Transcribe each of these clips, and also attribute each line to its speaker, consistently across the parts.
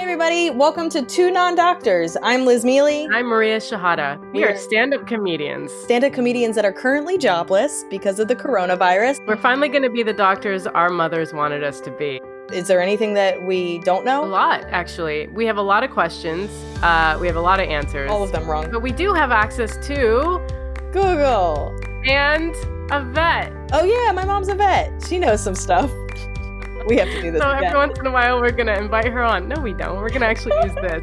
Speaker 1: everybody, welcome to Two Non-Doctors. I'm Liz Mealy.
Speaker 2: I'm Maria Shahada. We are stand-up comedians.
Speaker 1: Stand-up comedians that are currently jobless because of the coronavirus.
Speaker 2: We're finally going to be the doctors our mothers wanted us to be.
Speaker 1: Is there anything that we don't know?
Speaker 2: A lot, actually. We have a lot of questions. We have a lot of answers.
Speaker 1: All of them wrong.
Speaker 2: But we do have access to
Speaker 1: Google.
Speaker 2: And a vet.
Speaker 1: Oh yeah, my mom's a vet. She knows some stuff. We have to do this
Speaker 2: So
Speaker 1: again.
Speaker 2: every once in a while, we're going to invite her on. No, we don't. We're going to actually use this.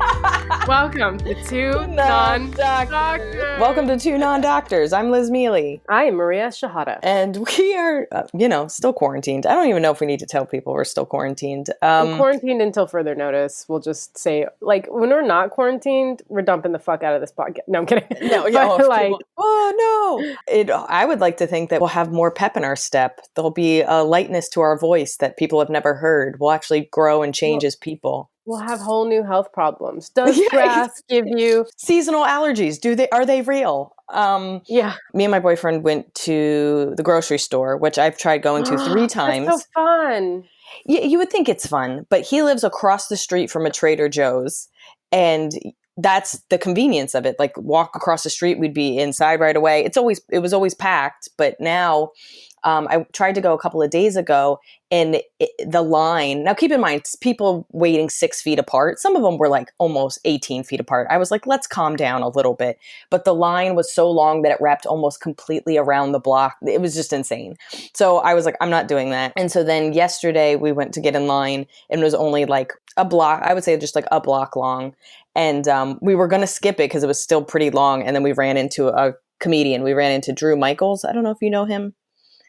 Speaker 2: Welcome to Two Non-Doctors.
Speaker 1: Welcome to Two Non-Doctors. I'm Liz Mealy.
Speaker 2: I am Maria Shahada.
Speaker 1: And we are, still quarantined. I don't even know if we need to tell people we're still quarantined.
Speaker 2: We're quarantined until further notice. We'll just say, when we're not quarantined, we're dumping the fuck out of this podcast. No, I'm kidding.
Speaker 1: No, I would like to think that we'll have more pep in our step. There'll be a lightness to our voice that people have never heard. We'll actually grow and change as people.
Speaker 2: We'll have whole new health problems. Does grass give you
Speaker 1: seasonal allergies? Are they real?
Speaker 2: Yeah.
Speaker 1: Me and my boyfriend went to the grocery store, which I've tried going to 3 times.
Speaker 2: That's so fun.
Speaker 1: You would think it's fun, but he lives across the street from a Trader Joe's, and that's the convenience of it. Like, walk across the street, we'd be inside right away. It was always packed, but now I tried to go a couple of days ago, and the line, now keep in mind, it's people waiting 6 feet apart. Some of them were like almost 18 feet apart. I was like, let's calm down a little bit. But the line was so long that it wrapped almost completely around the block. It was just insane. So I was like, I'm not doing that. And so then yesterday we went to get in line, and it was only like a block, I would say just like a block long. And we were going to skip it because it was still pretty long. And then we ran into a comedian. We ran into Drew Michaels. I don't know if you know him.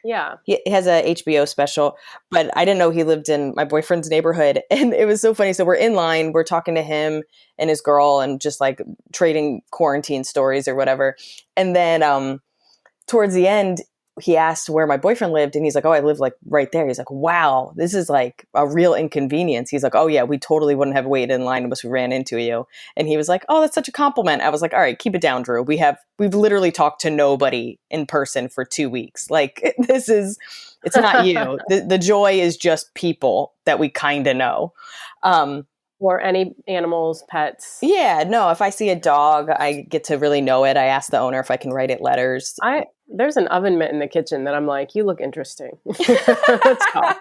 Speaker 2: Yeah.
Speaker 1: He has a HBO special, but I didn't know he lived in my boyfriend's neighborhood. And it was so funny. So we're in line, we're talking to him and his girl and just like trading quarantine stories or whatever. And then towards the end, he asked where my boyfriend lived, and he's like, oh, I live like right there. He's like, wow, this is like a real inconvenience. He's like, oh yeah, we totally wouldn't have waited in line unless we ran into you. And he was like, oh, that's such a compliment. I was like, all right, keep it down, Drew. We've literally talked to nobody in person for 2 weeks. Like, it's not you. The joy is just people that we kind of know.
Speaker 2: Or any animals, pets.
Speaker 1: Yeah, no, if I see a dog, I get to really know it. I ask the owner if I can write it letters.
Speaker 2: There's an oven mitt in the kitchen that I'm like, you look interesting. Let's talk.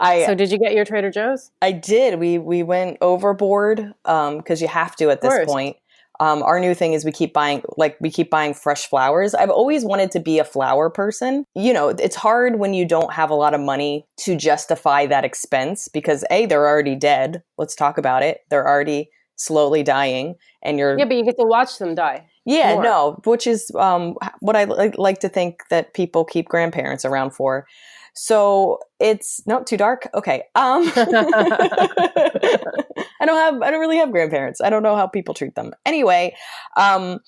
Speaker 2: So did you get your Trader Joe's?
Speaker 1: I did. We went overboard because you have to at this point. Our new thing is we keep buying fresh flowers. I've always wanted to be a flower person. You know, it's hard when you don't have a lot of money to justify that expense because they're already dead. Let's talk about it. They're already slowly dying, and
Speaker 2: but you get to watch them die.
Speaker 1: Yeah,
Speaker 2: more.
Speaker 1: no, which is what I like to think that people keep grandparents around for. So it's not too dark. Okay. I don't really have grandparents. I don't know how people treat them. Anyway, my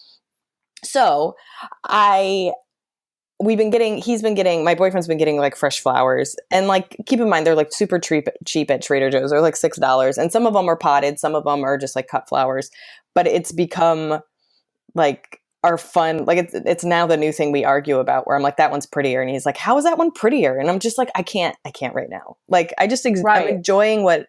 Speaker 1: boyfriend's been getting like fresh flowers, and like, keep in mind, they're like super cheap at Trader Joe's. They're like $6, and some of them are potted. Some of them are just like cut flowers, but it's become like our fun, like it's now the new thing we argue about, where I'm like, that one's prettier, and he's like, how is that one prettier? And I'm just like, I can't right now. Like, I'm enjoying what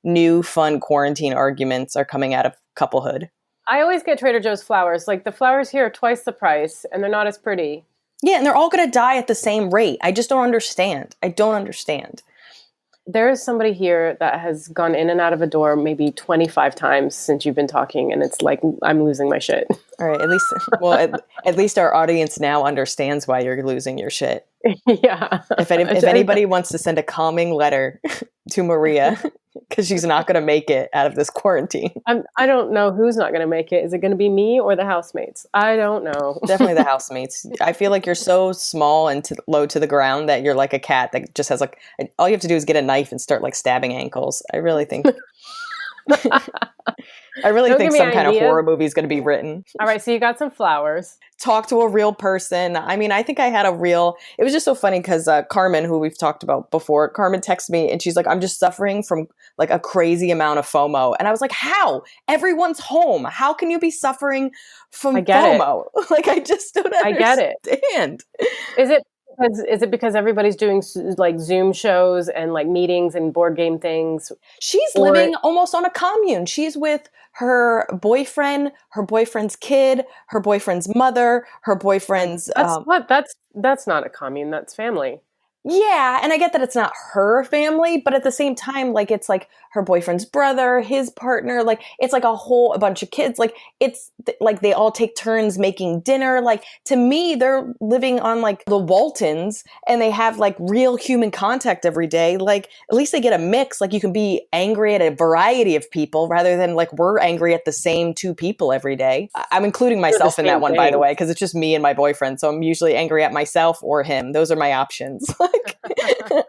Speaker 1: new fun quarantine arguments are coming out of couplehood.
Speaker 2: I always get Trader Joe's flowers. Like, the flowers here are twice the price, and they're not as pretty.
Speaker 1: Yeah, and they're all going to die at the same rate. I just don't understand.
Speaker 2: There is somebody here that has gone in and out of a door maybe 25 times since you've been talking, and it's like, I'm losing my shit.
Speaker 1: All right, at least our audience now understands why you're losing your shit.
Speaker 2: Yeah.
Speaker 1: If anybody wants to send a calming letter to Maria, because she's not going to make it out of this quarantine.
Speaker 2: I don't know who's not going to make it. Is it going to be me or the housemates? I don't know.
Speaker 1: Definitely the housemates. I feel like you're so small and low to the ground that you're like a cat that just has like, all you have to do is get a knife and start like stabbing ankles. I really think some kind of horror movie is going to be written.
Speaker 2: All right, so you got some flowers.
Speaker 1: Talk to a real person. I mean, I think I had it was just so funny because Carmen, who we've talked about before, Carmen texted me and she's like, I'm just suffering from like a crazy amount of FOMO. And I was like, how? Everyone's home. How can you be suffering from FOMO? Like, I just don't understand.
Speaker 2: I get it. Is it because everybody's doing like Zoom shows and like meetings and board game things?
Speaker 1: She's living almost on a commune. She's with her boyfriend, her boyfriend's kid, her boyfriend's mother, her boyfriend's...
Speaker 2: That's not a commune, that's family.
Speaker 1: Yeah, and I get that it's not her family, but at the same time, like, it's like her boyfriend's brother, his partner, like, it's like a bunch of kids. Like, it's like they all take turns making dinner. Like, to me, they're living on like the Waltons and they have like real human contact every day. Like, at least they get a mix. Like, you can be angry at a variety of people rather than like we're angry at the same two people every day. I'm including myself in that one, by the way, because it's just me and my boyfriend. So I'm usually angry at myself or him. Those are my options.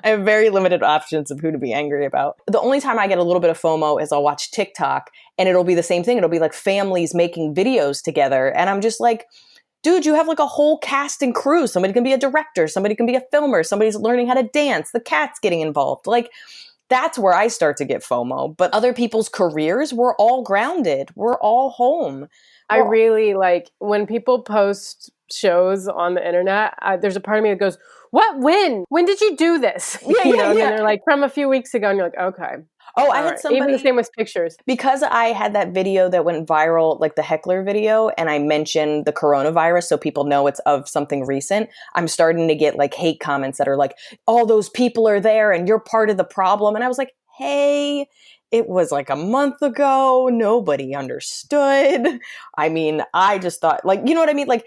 Speaker 1: I have very limited options of who to be angry about. The only time I get a little bit of FOMO is I'll watch TikTok and it'll be the same thing. It'll be like families making videos together. And I'm just like, dude, you have like a whole cast and crew. Somebody can be a director. Somebody can be a filmer. Somebody's learning how to dance. The cat's getting involved. Like, that's where I start to get FOMO. But other people's careers, we're all grounded. We're all home.
Speaker 2: I really like when people post shows on the internet. There's a part of me that goes, "What? When did you do this?" And they're like, "From a few weeks ago," and you're like, "Okay."
Speaker 1: Oh, I had somebody...
Speaker 2: Even the same with pictures.
Speaker 1: Because I had that video that went viral, like the heckler video, and I mentioned the coronavirus so people know it's of something recent, I'm starting to get like hate comments that are like, all those people are there and you're part of the problem. And I was like, hey, it was like a month ago. Nobody understood. I mean, I just thought, like, you know what I mean? Like,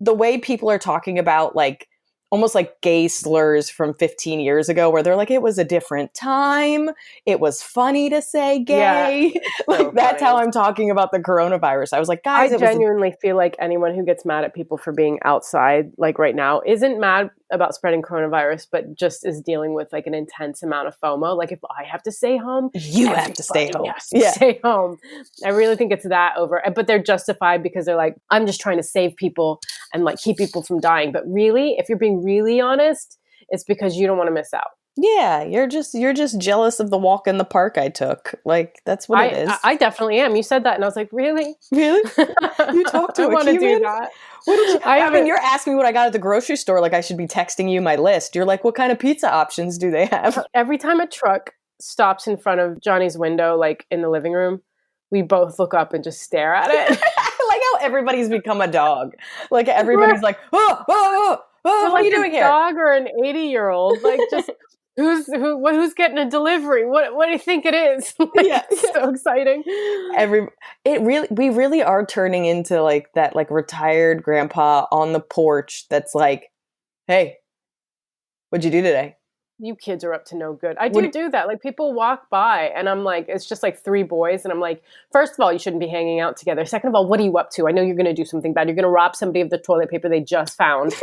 Speaker 1: the way people are talking about, like, almost like gay slurs from 15 years ago where they're like, it was a different time. It was funny to say gay. Yeah, like, that's how I'm talking about the coronavirus. I was like, guys,
Speaker 2: I genuinely feel like anyone who gets mad at people for being outside, like right now, isn't mad about spreading coronavirus, but just is dealing with like an intense amount of FOMO. Like, if I have to stay home,
Speaker 1: you have to stay home.
Speaker 2: Stay home. I really think it's that over, but they're justified because they're like, I'm just trying to save people and like keep people from dying. But really, if you're being really honest, it's because you don't want to miss out.
Speaker 1: Yeah, you're just jealous of the walk in the park I took. Like, that's what it is.
Speaker 2: I definitely am. You said that, and I was like, really?
Speaker 1: Really? You talked to
Speaker 2: a human? Do that.
Speaker 1: What did you? I mean, you're asking me what I got at the grocery store. Like, I should be texting you my list. You're like, what kind of pizza options do they have?
Speaker 2: Every time a truck stops in front of Johnny's window, like in the living room, we both look up and just stare at it.
Speaker 1: I like how everybody's become a dog. Like, everybody's like, what are you doing here?
Speaker 2: A dog or an 80-year-old? Like, just who's getting a delivery? What do you think it is? Like, yeah, it's so exciting.
Speaker 1: We really are turning into like that, like, retired grandpa on the porch that's like, hey, what'd you do today?
Speaker 2: You kids are up to no good. I do that. Like, people walk by and I'm like, it's just like three boys. And I'm like, first of all, you shouldn't be hanging out together. Second of all, what are you up to? I know you're going to do something bad. You're going to rob somebody of the toilet paper they just found.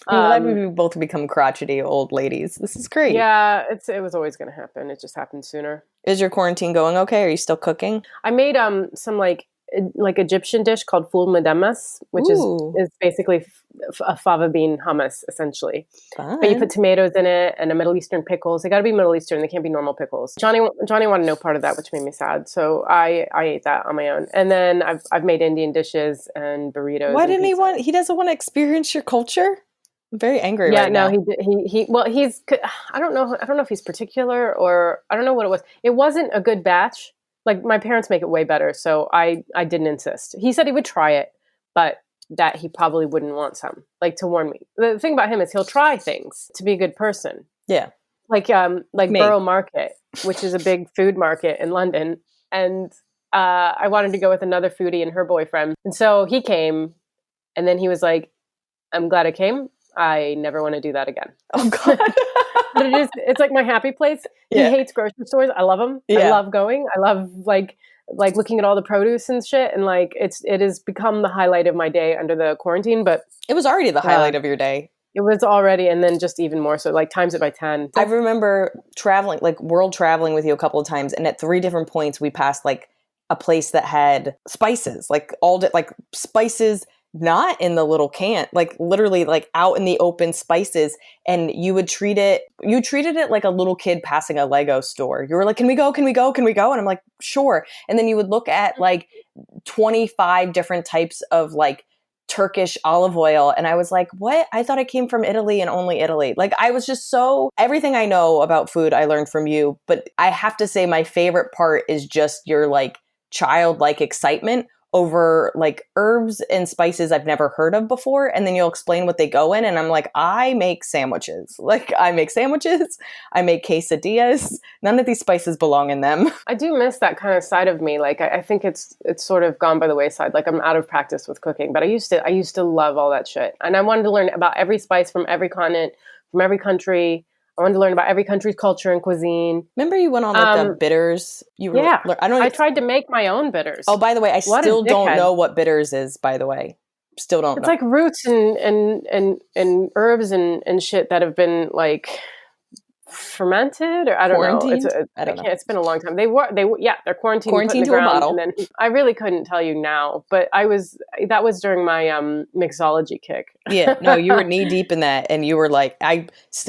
Speaker 1: I'm glad we both become crotchety old ladies. This is great.
Speaker 2: Yeah, it was always going to happen. It just happened sooner.
Speaker 1: Is your quarantine going okay? Are you still cooking?
Speaker 2: I made some like Egyptian dish called ful medemes, which is basically a fava bean hummus, essentially.
Speaker 1: Fun.
Speaker 2: But you put tomatoes in it and a Middle Eastern pickles. They got to be Middle Eastern. They can't be normal pickles. Johnny wanted no part of that, which made me sad. So I ate that on my own. And then I've made Indian dishes and burritos.
Speaker 1: Why didn't he want? He doesn't want to experience your culture. I'm very angry right now.
Speaker 2: He's I don't know if he's particular or I don't know what it was. It wasn't a good batch. Like, my parents make it way better, so I didn't insist. He said he would try it, but that he probably wouldn't want some, like, to warn me. The thing about him is he'll try things to be a good person.
Speaker 1: Yeah.
Speaker 2: Like Borough Market, which is a big food market in London. And I wanted to go with another foodie and her boyfriend. And so he came, and then he was like, I'm glad I came. I never want to do that again.
Speaker 1: Oh, God.
Speaker 2: But it's like my happy place. Yeah. He hates grocery stores. I love them. Yeah. I love going. I love like looking at all the produce and shit. And like, it has become the highlight of my day under the quarantine, but
Speaker 1: it was already the highlight of your day.
Speaker 2: It was already. And then just even more so, like, times it by 10.
Speaker 1: I remember traveling, like, world traveling with you a couple of times. And at 3 different points, we passed like a place that had spices, like spices, not in the little can, like literally like out in the open spices. And you treated it like a little kid passing a Lego store. You were like, can we go? Can we go? Can we go? And I'm like, sure. And then you would look at like 25 different types of like Turkish olive oil. And I was like, what? I thought I came from Italy and only Italy. Like, I was just everything I know about food, I learned from you. But I have to say my favorite part is just your like childlike excitement over like herbs and spices I've never heard of before. And then you'll explain what they go in. And I'm like, I make sandwiches. Like, I make sandwiches. I make quesadillas. None of these spices belong in them.
Speaker 2: I do miss that kind of side of me. Like, I think it's sort of gone by the wayside. Like, I'm out of practice with cooking, but I used to love all that shit. And I wanted to learn about every spice from every continent, from every country. I wanted to learn about every country's culture and cuisine.
Speaker 1: Remember you went on like the bitters?
Speaker 2: I tried to make my own bitters.
Speaker 1: Oh, by the way, I still don't know what bitters is, by the way. Still don't know.
Speaker 2: It's like roots and herbs and shit that have been like fermented, or I don't know.
Speaker 1: I don't know.
Speaker 2: It's been a long time. They're quarantined
Speaker 1: to a bottle.
Speaker 2: And then I really couldn't tell you now, but that was during my mixology kick.
Speaker 1: Yeah, no, you were knee deep in that, and you were like,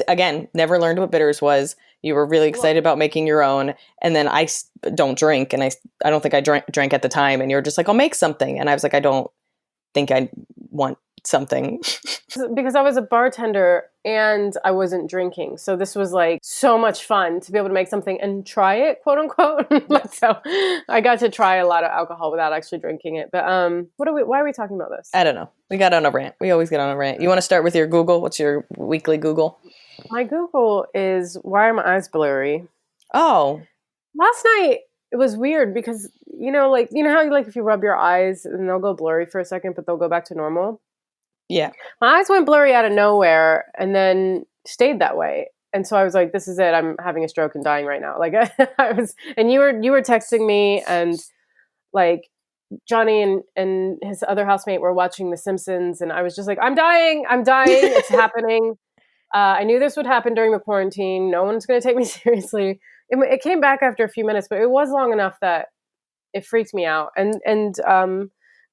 Speaker 1: again never learned what bitters was. You were really excited about making your own, and then I don't drink, and I don't think I drank at the time, and you were just like, I'll make something, and I was like, I don't think I want something.
Speaker 2: Because I was a bartender and I wasn't drinking. So this was like so much fun to be able to make something and try it, quote unquote. So I got to try a lot of alcohol without actually drinking it. But why are we talking about this?
Speaker 1: I don't know. We got on a rant. We always get on a rant. You want to start with your Google? What's your weekly Google?
Speaker 2: My Google is, why are my eyes blurry?
Speaker 1: Oh.
Speaker 2: Last night it was weird because, you know how like if you rub your eyes and they'll go blurry for a second, but they'll go back to normal?
Speaker 1: Yeah.
Speaker 2: My eyes went blurry out of nowhere and then stayed that way. And so I was like, this is it. I'm having a stroke and dying right now. Like and you were texting me, and like Johnny and his other housemate were watching The Simpsons, and I was just like, I'm dying. It's happening. I knew this would happen during the quarantine. No one's going to take me seriously. It came back after a few minutes, but it was long enough that it freaked me out. And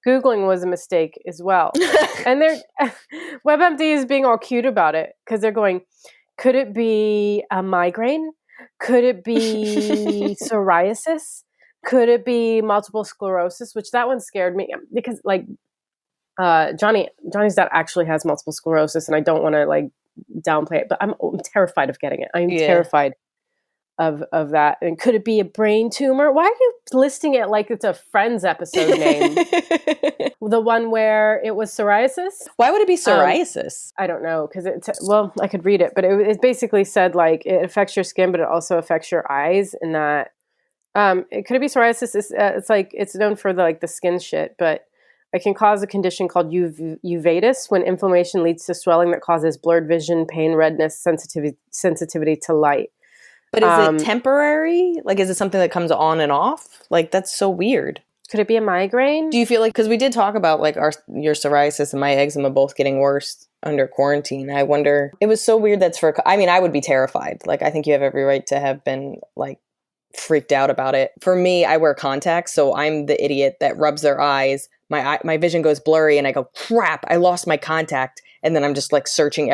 Speaker 2: Googling was a mistake as well. And WebMD is being all cute about it because they're going, could it be a migraine? Could it be psoriasis? Could it be multiple sclerosis? Which that one scared me because like Johnny's dad actually has multiple sclerosis, and I don't want to like downplay it, but I'm terrified of getting it. I'm terrified of that. And could it be a brain tumor? Why are you listing it like it's a Friends episode name? The one where it was psoriasis?
Speaker 1: Why would it be psoriasis?
Speaker 2: I don't know, because I could read it, but it basically said like it affects your skin, but it also affects your eyes, and that could it be psoriasis? It's like it's known for the skin shit, but it can cause a condition called uveitis, when inflammation leads to swelling that causes blurred vision, pain, redness, sensitivity to light.
Speaker 1: But is it temporary? Like, is it something that comes on and off? Like, that's so weird.
Speaker 2: Could it be a migraine?
Speaker 1: Do you feel like, because we did talk about like your psoriasis and my eczema both getting worse under quarantine. I wonder, it was so weird I would be terrified. Like, I think you have every right to have been like freaked out about it. For me, I wear contacts, so I'm the idiot that rubs their eyes. My vision goes blurry and I go, crap, I lost my contact. And then I'm just like searching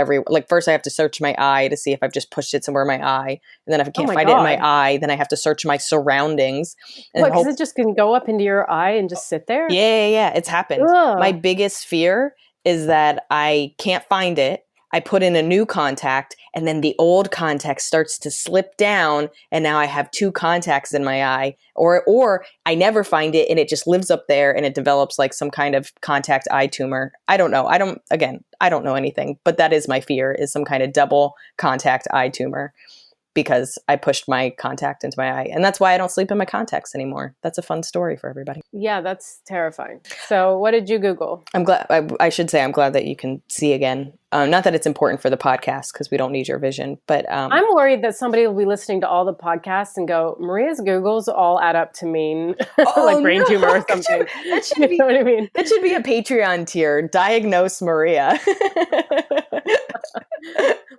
Speaker 1: first I have to search my eye to see if I've just pushed it somewhere in my eye. And then if I can't find it in my eye, then I have to search my surroundings.
Speaker 2: What, because it just can go up into your eye and just sit there?
Speaker 1: Yeah. It's happened. Ugh. My biggest fear is that I can't find it. I put in a new contact, and then the old contact starts to slip down, and now I have two contacts in my eye, or I never find it and it just lives up there and it develops like some kind of contact eye tumor. I don't know. I don't know anything, but that is my fear, is some kind of double contact eye tumor, because I pushed my contact into my eye. And that's why I don't sleep in my contacts anymore. That's a fun story for everybody.
Speaker 2: Yeah, that's terrifying. So what did you Google?
Speaker 1: I'm glad, I should say I'm glad that you can see again. Not that it's important for the podcast, because we don't need your vision, but
Speaker 2: I'm worried that somebody will be listening to all the podcasts and go, Maria's Googles all add up to mean like brain tumor or something.
Speaker 1: That should be, you know what I mean? That should be a Patreon tier. Diagnose Maria.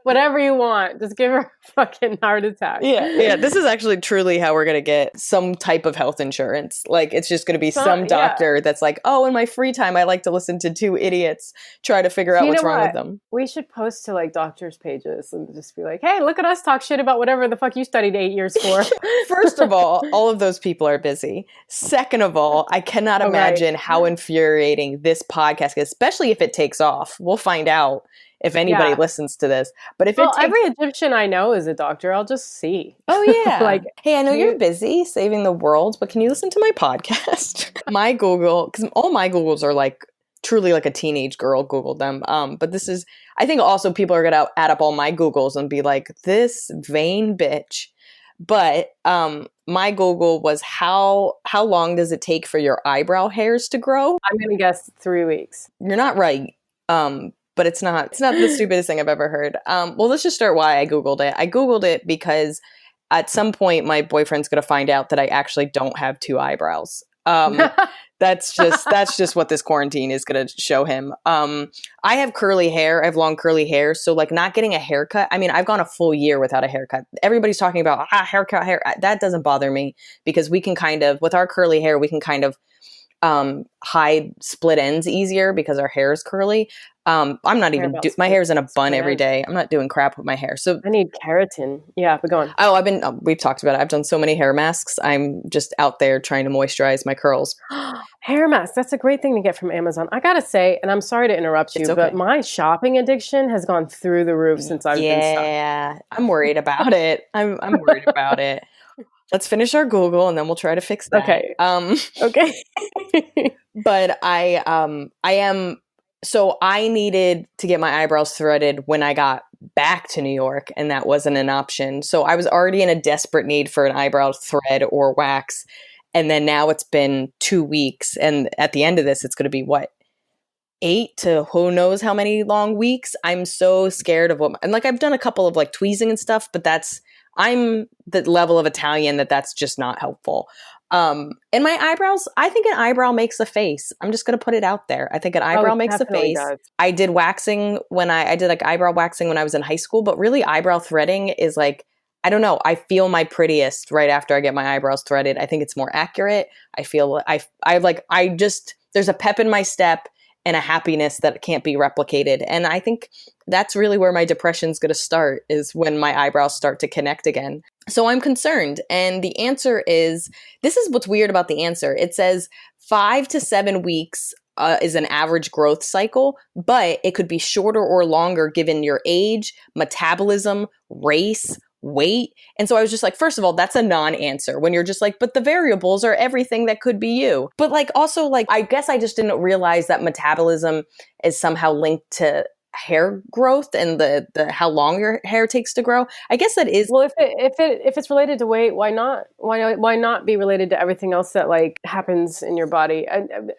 Speaker 2: Whatever you want. Just give her a fucking heart attack.
Speaker 1: Yeah. This is actually truly how we're going to get some type of health insurance. Like, it's just going to be some doctor that's like, oh, in my free time, I like to listen to two idiots try to figure out what's wrong with them.
Speaker 2: We should post to like doctors' pages and just be like, hey, look at us talk shit about whatever the fuck you studied 8 years for.
Speaker 1: First of all of those people are busy. Second of all, I cannot imagine how infuriating this podcast is, especially if it takes off. We'll find out if anybody listens to this. But if
Speaker 2: every Egyptian I know is a doctor. I'll just see.
Speaker 1: Oh yeah. Like, hey, I know you're busy saving the world, but can you listen to my podcast? My Google, because all my Googles are like truly like a teenage girl Googled them. But this is, I think also people are gonna add up all my Googles and be like, this vain bitch. But my Google was how long does it take for your eyebrow hairs to grow?
Speaker 2: I'm gonna guess 3 weeks.
Speaker 1: You're not right. But it's not the stupidest thing I've ever heard. Well, let's just start why I Googled it. I Googled it because at some point my boyfriend's going to find out that I actually don't have 2 eyebrows. That's just what this quarantine is going to show him. I have curly hair. I have long curly hair. So like not getting a haircut. I mean, I've gone a full year without a haircut. Everybody's talking about haircut, hair. That doesn't bother me because we can kind of, with our curly hair, we can kind of hide split ends easier because our hair is curly. I'm not even my hair's in a bun every day. I'm not doing crap with my hair. So
Speaker 2: I need keratin. Yeah, but go on.
Speaker 1: Oh, we've talked about it. I've done so many hair masks. I'm just out there trying to moisturize my curls.
Speaker 2: Hair masks. That's a great thing to get from Amazon. I gotta say, and I'm sorry to interrupt you, but my shopping addiction has gone through the roof since I've been stuck. Yeah,
Speaker 1: I'm worried about it. I'm worried about it. Let's finish our Google and then we'll try to fix that.
Speaker 2: Okay.
Speaker 1: Okay. But so I needed to get my eyebrows threaded when I got back to New York, and that wasn't an option. So I was already in a desperate need for an eyebrow thread or wax. And then now it's been 2 weeks. And at the end of this, it's going to be 8 to who knows how many long weeks. I'm so scared of and like I've done a couple of like tweezing and stuff, but I'm the level of Italian that's just not helpful. And my eyebrows, I think an eyebrow makes a face. I'm just going to put it out there. I think an eyebrow makes a face. Does. I did waxing I did like eyebrow waxing when I was in high school, but really eyebrow threading is like, I don't know. I feel my prettiest right after I get my eyebrows threaded. I think it's more accurate. I feel there's a pep in my step and a happiness that can't be replicated. And I think that's really where my depression's going to start, is when my eyebrows start to connect again. So I'm concerned. And the answer is, this is what's weird about the answer. It says 5 to 7 weeks is an average growth cycle, but it could be shorter or longer given your age, metabolism, race, weight. And so I was just like, first of all, that's a non-answer when you're just like, but the variables are everything that could be you. But like, also like, I guess I just didn't realize that metabolism is somehow linked to hair growth and the how long your hair takes to grow. I guess that is.
Speaker 2: Well, if it's related to weight, why not be related to everything else that like happens in your body? And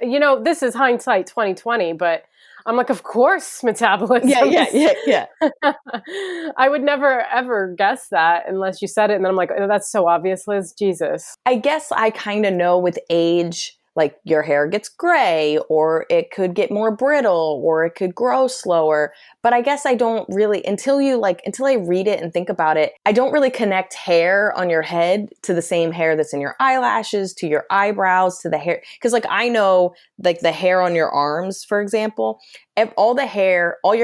Speaker 2: this is hindsight 2020, but I'm like, of course, metabolism.
Speaker 1: Yeah.
Speaker 2: I would never, ever guess that unless you said it. And then I'm like, oh, that's so obvious, Liz. Jesus.
Speaker 1: I guess I kind of know with age, like your hair gets gray, or it could get more brittle, or it could grow slower. But I guess I don't really, until I read it and think about it, I don't really connect hair on your head to the same hair that's in your eyelashes, to your eyebrows, to the hair. Because like I know like the hair on your arms, for example, all your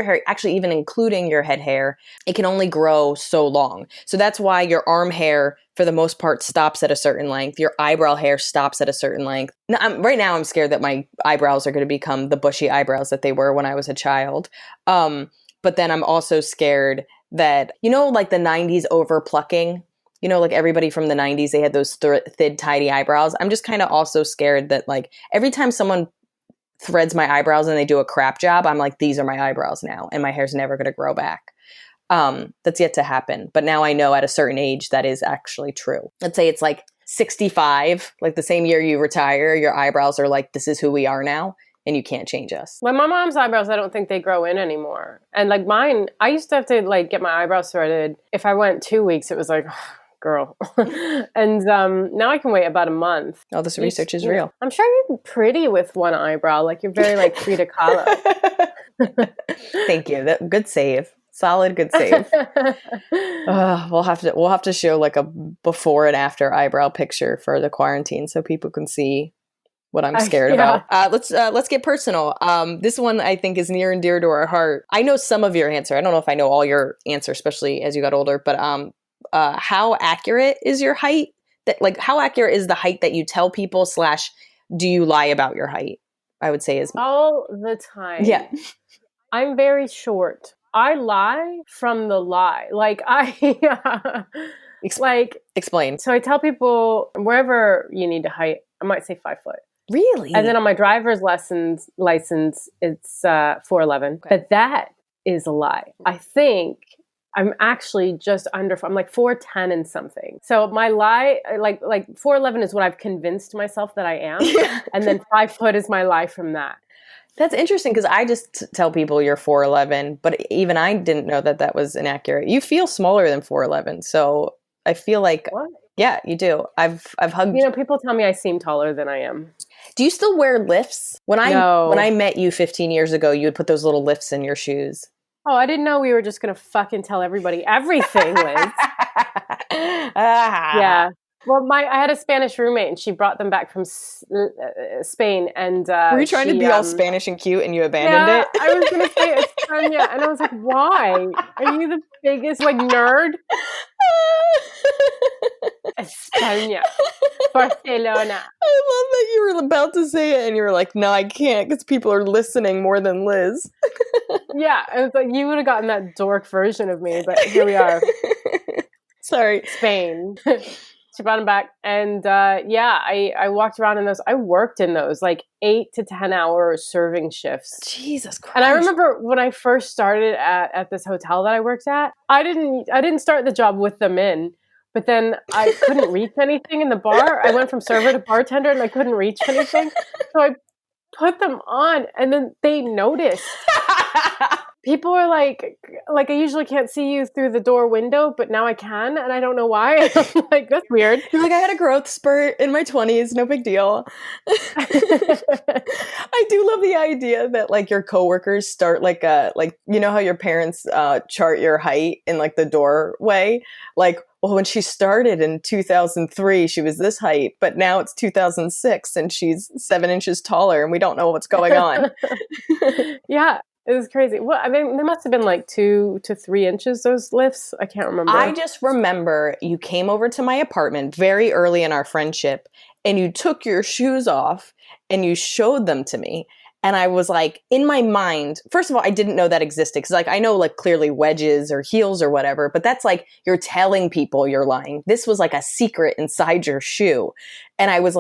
Speaker 1: hair, actually even including your head hair, it can only grow so long. So that's why your arm hair, for the most part, stops at a certain length. Your eyebrow hair stops at a certain length. Now, right now, I'm scared that my eyebrows are going to become the bushy eyebrows that they were when I was a child. But then I'm also scared that, like the 90s over plucking, like everybody from the 90s, they had those thin, tidy eyebrows. I'm just kind of also scared that like every time someone threads my eyebrows and they do a crap job, I'm like, these are my eyebrows now, and my hair's never going to grow back. That's yet to happen. But now I know at a certain age that is actually true. Let's say it's like 65, like the same year you retire, your eyebrows are like, this is who we are now, and you can't change us.
Speaker 2: My mom's eyebrows, I don't think they grow in anymore. And like mine, I used to have to like get my eyebrows threaded. If I went 2 weeks, it was like, girl. And now I can wait about a month.
Speaker 1: All this research is real.
Speaker 2: I'm sure you're pretty with one eyebrow. Like you're very like Frida Kahlo.
Speaker 1: Thank you. Good save. Solid, good save. We'll have to show like a before and after eyebrow picture for the quarantine so people can see what I'm scared about. Let's get personal. This one I think is near and dear to our heart. I know some of your answer. I don't know if I know all your answer, especially as you got older, but how accurate is your height? That, like, how accurate is the height that you tell people / do you lie about your height? I would say is
Speaker 2: all the time.
Speaker 1: Yeah.
Speaker 2: I'm very short. I lie from the lie. Like
Speaker 1: Explain.
Speaker 2: So I tell people wherever you need to height, I might say 5 foot.
Speaker 1: Really?
Speaker 2: And then on my driver's license, it's 4'11". Okay. But that is a lie. I think I'm actually just under. I'm like 4'10" and something. So my lie, like 4'11" is what I've convinced myself that I am, and then 5 foot is my lie from that.
Speaker 1: That's interesting because I just tell people you're 4'11", but even I didn't know that was inaccurate. You feel smaller than 4'11", so I feel like
Speaker 2: what?
Speaker 1: Yeah, you do. I've hugged.
Speaker 2: You know, people tell me I seem taller than I am.
Speaker 1: Do you still wear lifts? When I met you 15 years ago, you would put those little lifts in your shoes.
Speaker 2: Oh, I didn't know we were just going to fucking tell everybody everything, Liz. Yeah. Well, I had a Spanish roommate, and she brought them back from Spain. And
Speaker 1: were you trying to be all Spanish and cute, and you abandoned it?
Speaker 2: I was going to say España, and I was like, "Why? Are you the biggest nerd?" España, Barcelona.
Speaker 1: I love that you were about to say it, and you were like, "No, I can't, because people are listening more than Liz."
Speaker 2: Yeah, it was like you would have gotten that dork version of me, but here we are.
Speaker 1: Sorry,
Speaker 2: Spain. She brought them back, and I walked around in those. I worked in those 8 to 10 hour serving shifts.
Speaker 1: Jesus Christ!
Speaker 2: And I remember when I first started at this hotel that I worked at, I didn't start the job with them in, but then I couldn't reach anything in the bar. I went from server to bartender, and I couldn't reach anything, so I put them on, and then they noticed. People are like I usually can't see you through the door window, but now I can, and I don't know why. I'm like, that's weird.
Speaker 1: You're like, I had a growth spurt in my 20s, no big deal. I do love the idea that your coworkers start you know how your parents chart your height in the doorway? Well, when she started in 2003, she was this height, but now it's 2006 and she's 7 inches taller, and we don't know what's going on.
Speaker 2: Yeah. It was crazy. Well, I mean, there must have been 2 to 3 inches, those lifts. I can't remember.
Speaker 1: I just remember you came over to my apartment very early in our friendship, and you took your shoes off and you showed them to me. And I was in my mind, first of all, I didn't know that existed. Because I know clearly wedges or heels or whatever, but that's you're telling people you're lying. This was a secret inside your shoe. And I was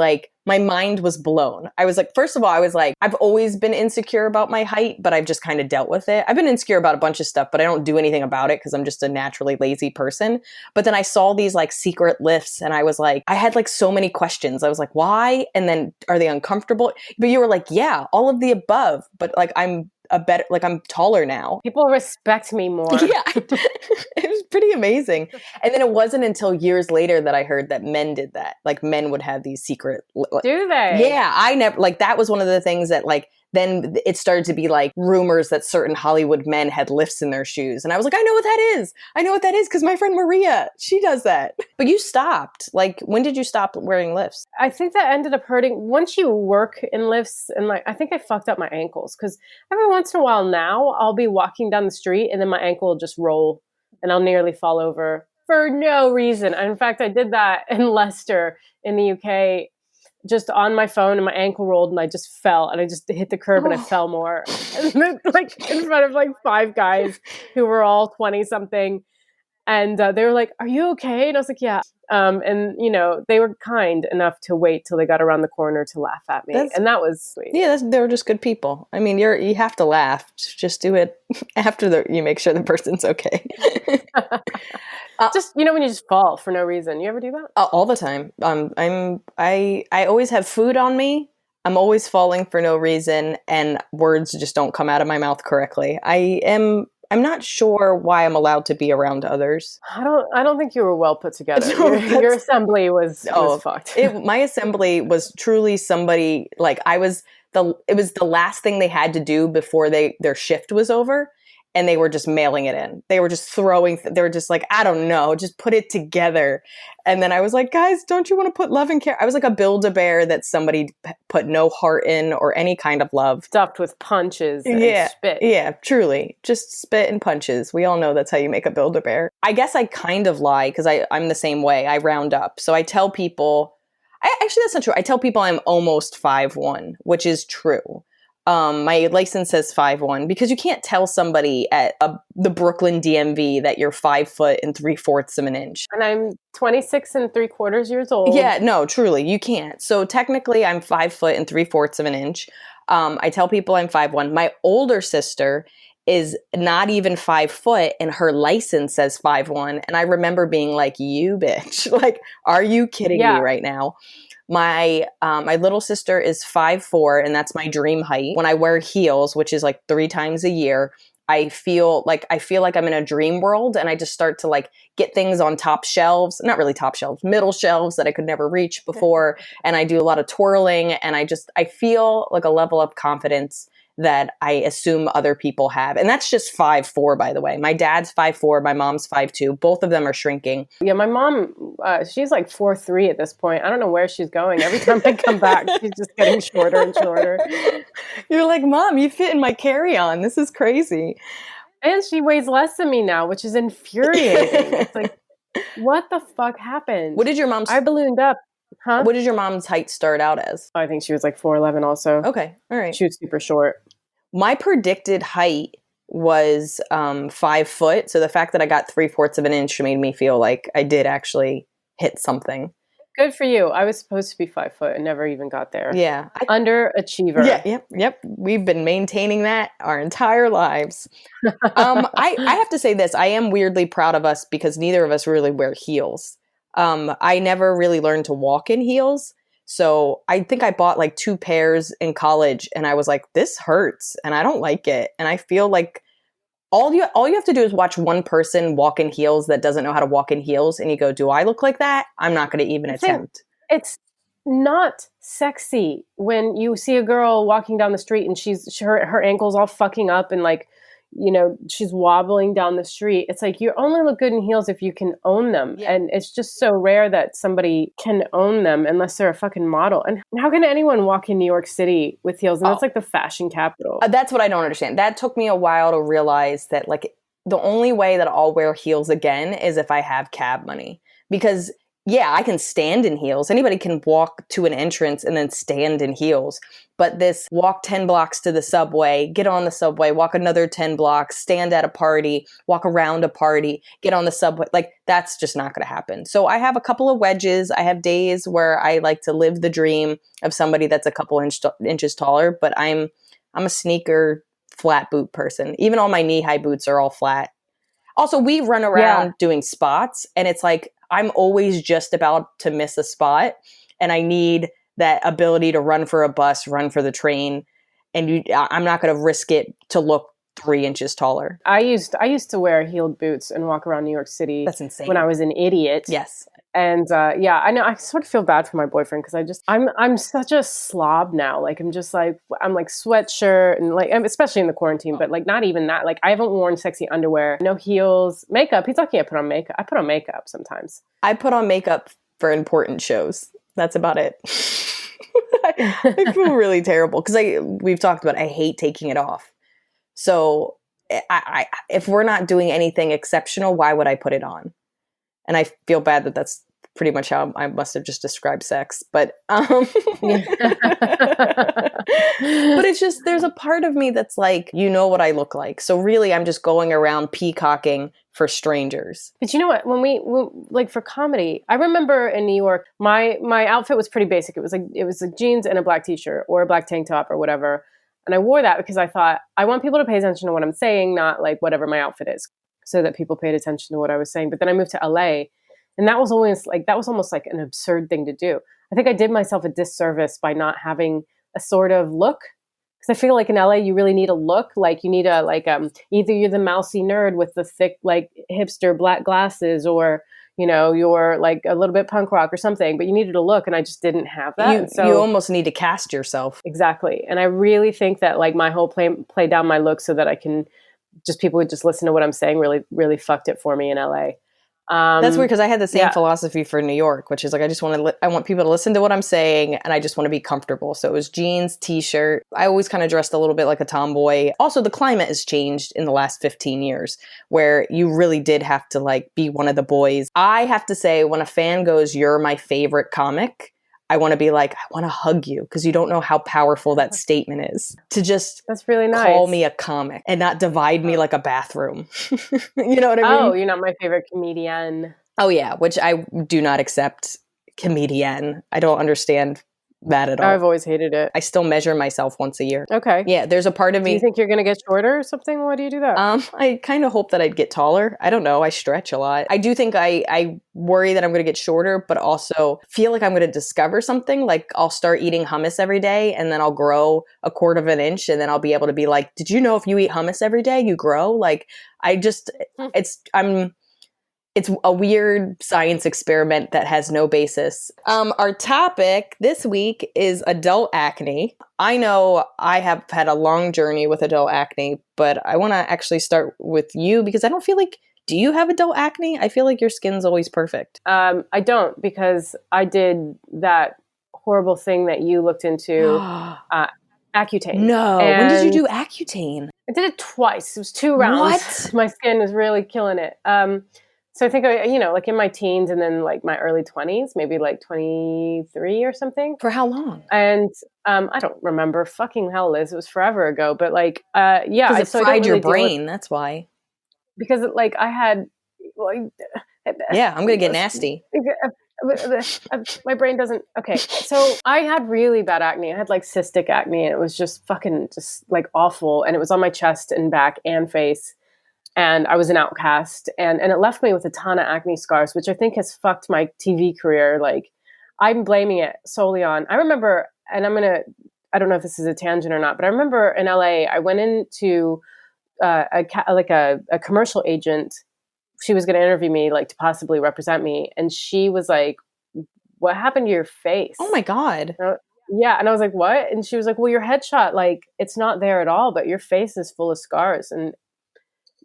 Speaker 1: my mind was blown. I was first of all, I was I've always been insecure about my height, but I've just kind of dealt with it. I've been insecure about a bunch of stuff, but I don't do anything about it because I'm just a naturally lazy person. But then I saw these secret lifts, and I was I had so many questions. I was why? And then, are they uncomfortable? But you were yeah, all of the above. But I'm I'm taller now.
Speaker 2: People respect me more.
Speaker 1: Yeah. It was pretty amazing. And then it wasn't until years later that I heard that men did that. Men would have these secret.
Speaker 2: Do they?
Speaker 1: Yeah. I never, that was one of the things that then it started to be rumors that certain Hollywood men had lifts in their shoes. And I was I know what that is. I know what that is because my friend Maria, she does that. But you stopped. When did you stop wearing lifts?
Speaker 2: I think that ended up hurting. Once you work in lifts, and I think I fucked up my ankles, because every once in a while now I'll be walking down the street and then my ankle will just roll and I'll nearly fall over for no reason. And in fact, I did that in Leicester in the UK. Just on my phone, and my ankle rolled, and I just fell, and I just hit the curb, and I fell more. And then, in front of 5 guys who were all 20 something, and they were "Are you okay?" And I was yeah. And they were kind enough to wait till they got around the corner to laugh at me, and that was sweet.
Speaker 1: Yeah, they're just good people. I mean, you have to laugh. Just do it after you make sure the person's okay.
Speaker 2: Just when you just fall for no reason. You ever do that?
Speaker 1: All the time. I always have food on me. I'm always falling for no reason, and words just don't come out of my mouth correctly. I'm not sure why I'm allowed to be around others.
Speaker 2: I don't think you were well put together. Your assembly was fucked.
Speaker 1: My assembly was truly somebody it was the last thing they had to do before their shift was over. and they were just mailing it in. They were just they were just like, I don't know, just put it together. And then I was like, guys, don't you want to put love and care? I was like a Build-A-Bear that somebody put no heart in or any kind of love.
Speaker 2: Stuffed with punches and spit.
Speaker 1: Yeah, truly. Just spit and punches. We all know that's how you make a Build-A-Bear. I guess I kind of lie because I'm the same way. I round up. So I tell people, actually that's not true. I tell people I'm almost 5'1", which is true. My license says 5'1", because you can't tell somebody at the Brooklyn DMV that you're 5 foot and 3/4 of an inch.
Speaker 2: And I'm 26 3/4 years old.
Speaker 1: Yeah, no, truly, you can't. So technically, I'm 5 foot and 3/4 of an inch. I tell people I'm 5'1". My older sister is not even 5 foot, and her license says 5'1". And I remember being like, "You bitch! Like, are you kidding me right now?" My little sister is 5'4", and that's my dream height. When I wear heels, which is like 3 times a year, I feel like I'm in a dream world, and I just start to like get things on top shelves, not really top shelves, middle shelves that I could never reach before. And I do a lot of twirling, and I feel like a level of confidence that I assume other people have. And that's just 5'4", by the way. My dad's 5'4", my mom's 5'2". Both of them are shrinking.
Speaker 2: Yeah, my mom, she's like 4'3" at this point. I don't know where she's going. Every time I come back, she's just getting shorter and shorter.
Speaker 1: You're like, Mom, you fit in my carry-on. This is crazy.
Speaker 2: And she weighs less than me now, which is infuriating. It's like, what the fuck happened?
Speaker 1: What did your mom's...
Speaker 2: I ballooned up. Huh?
Speaker 1: What did your mom's height start out as?
Speaker 2: I think she was like 4'11" also.
Speaker 1: Okay, all right.
Speaker 2: She was super short.
Speaker 1: My predicted height was 5 foot. So the fact that I got 3/4 of an inch made me feel like I did actually hit something.
Speaker 2: Good for you. I was supposed to be 5 foot and never even got there.
Speaker 1: Yeah.
Speaker 2: Underachiever.
Speaker 1: Yeah, yep. We've been maintaining that our entire lives. I have to say this. I am weirdly proud of us because neither of us really wear heels. I never really learned to walk in heels. So I think I bought like 2 pairs in college, and I was like, this hurts and I don't like it. And I feel like all you have to do is watch one person walk in heels that doesn't know how to walk in heels, and you go, do I look like that? I'm not going to even attempt.
Speaker 2: It's not sexy when you see a girl walking down the street and her ankle's all fucking up and like, you know, she's wobbling down the street. It's like, you only look good in heels if you can own them. Yeah. And it's just so rare that somebody can own them unless they're a fucking model. And how can anyone walk in New York City with heels? And that's like the fashion capital.
Speaker 1: That's what I don't understand. That took me a while to realize that like the only way that I'll wear heels again is if I have cab money. Because yeah, I can stand in heels. Anybody can walk to an entrance and then stand in heels. But this walk 10 blocks to the subway, get on the subway, walk another 10 blocks, stand at a party, walk around a party, get on the subway. Like, that's just not going to happen. So I have a couple of wedges. I have days where I like to live the dream of somebody that's a couple inches taller. But I'm a sneaker flat boot person. Even all my knee-high boots are all flat. Also, we run around doing spots, and it's like, I'm always just about to miss a spot, and I need that ability to run for a bus, run for the train, and I'm not going to risk it to look 3 inches taller. I used
Speaker 2: to wear heeled boots and walk around New York City.
Speaker 1: That's insane.
Speaker 2: When I was an idiot.
Speaker 1: Yes.
Speaker 2: And yeah, I know I sort of feel bad for my boyfriend because I'm such a slob now. Like I'm like sweatshirt and like, especially in the quarantine, but like not even that. Like I haven't worn sexy underwear, no heels, makeup. He's lucky I put on makeup. I put on makeup sometimes.
Speaker 1: I put on makeup for important shows. That's about it. I feel really terrible because we've talked about I hate taking it off. So I if we're not doing anything exceptional, why would I put it on? And I feel bad that that's pretty much how I must have just described sex. But but it's just, there's a part of me that's like, you know what I look like. So really, I'm just going around peacocking for strangers.
Speaker 2: But you know what? When like for comedy, I remember in New York, my outfit was pretty basic. It was like jeans and a black t-shirt or a black tank top or whatever. And I wore that because I thought, I want people to pay attention to what I'm saying, not like whatever my outfit is, so that people paid attention to what I was saying. But then I moved to LA, and that was almost like an absurd thing to do. I think I did myself a disservice by not having a sort of look. Because I feel like in LA, you really need a look. Like you need either you're the mousy nerd with the thick, like hipster black glasses, or, you know, you're like a little bit punk rock or something, but you needed a look, and I just didn't have that.
Speaker 1: You almost need to cast yourself.
Speaker 2: Exactly. And I really think that like my whole play down my look so that I can just people would just listen to what I'm saying really, really fucked it for me in LA.
Speaker 1: That's weird because I had the same
Speaker 2: yeah.
Speaker 1: philosophy for New York, which is like I just want to I want people to listen to what I'm saying, and I just want to be comfortable. So it was jeans, t-shirt. I always kind of dressed a little bit like a tomboy. Also, the climate has changed in the last 15 years, where you really did have to like be one of the boys. I have to say, when a fan goes, "You're my favorite comic," I want to be like, I want to hug you, because you don't know how powerful that statement is. To just
Speaker 2: That's really nice.
Speaker 1: call me a comic and not divide me like a bathroom. You know what I mean?
Speaker 2: Oh, you're not my favorite comedian.
Speaker 1: Oh yeah, which I do not accept. Comedian. I don't understand that at all.
Speaker 2: I've always hated it.
Speaker 1: I still measure myself once a year.
Speaker 2: Okay.
Speaker 1: Yeah, there's a part of me.
Speaker 2: Do you think you're going to get shorter or something? Why do you do that?
Speaker 1: I kind of hope that I'd get taller. I don't know. I stretch a lot. I do think I worry that I'm going to get shorter, but also feel like I'm going to discover something. Like I'll start eating hummus every day, and then I'll grow a quarter of an inch, and then I'll be able to be like, did you know if you eat hummus every day, you grow? Like it's a weird science experiment that has no basis. Our topic this week is adult acne. I know I have had a long journey with adult acne, but I want to actually start with you because I don't feel like, do you have adult acne? I feel like your skin's always perfect.
Speaker 2: I don't, because I did that horrible thing that you looked into, Accutane.
Speaker 1: No. When did you do Accutane?
Speaker 2: I did it twice. It was 2 rounds.
Speaker 1: What?
Speaker 2: My skin is really killing it. So I think, like in my teens and then like my early 20s, maybe like 23 or something.
Speaker 1: For how long?
Speaker 2: And I don't remember. Fucking hell, Liz. It was forever ago. But like, yeah.
Speaker 1: Because it fried your brain. That's why.
Speaker 2: Because like I had...
Speaker 1: Yeah, I'm going to get nasty.
Speaker 2: My brain doesn't... Okay, so I had really bad acne. I had like cystic acne, and it was just fucking just like awful. And it was on my chest and back and face. And I was an outcast, and it left me with a ton of acne scars, which I think has fucked my TV career. Like, I'm blaming it solely on... I remember, and I don't know if this is a tangent or not, but I remember in LA, I went into a commercial agent. She was going to interview me, like to possibly represent me. And she was like, what happened to your face?
Speaker 1: Oh my God.
Speaker 2: Yeah. And I was like, what? And she was like, well, your headshot, like it's not there at all, but your face is full of scars. And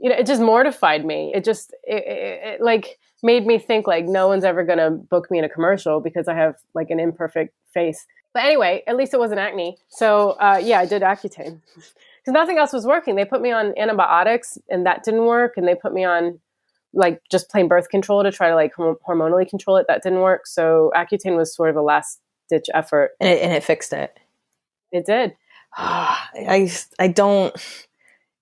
Speaker 2: it just mortified me. It like made me think like no one's ever going to book me in a commercial because I have like an imperfect face. But anyway, at least it wasn't acne. So yeah, I did Accutane because nothing else was working. They put me on antibiotics and that didn't work. And they put me on like just plain birth control to try to like hormonally control it. That didn't work. So Accutane was sort of a last ditch effort.
Speaker 1: And it fixed it.
Speaker 2: It did.
Speaker 1: I don't...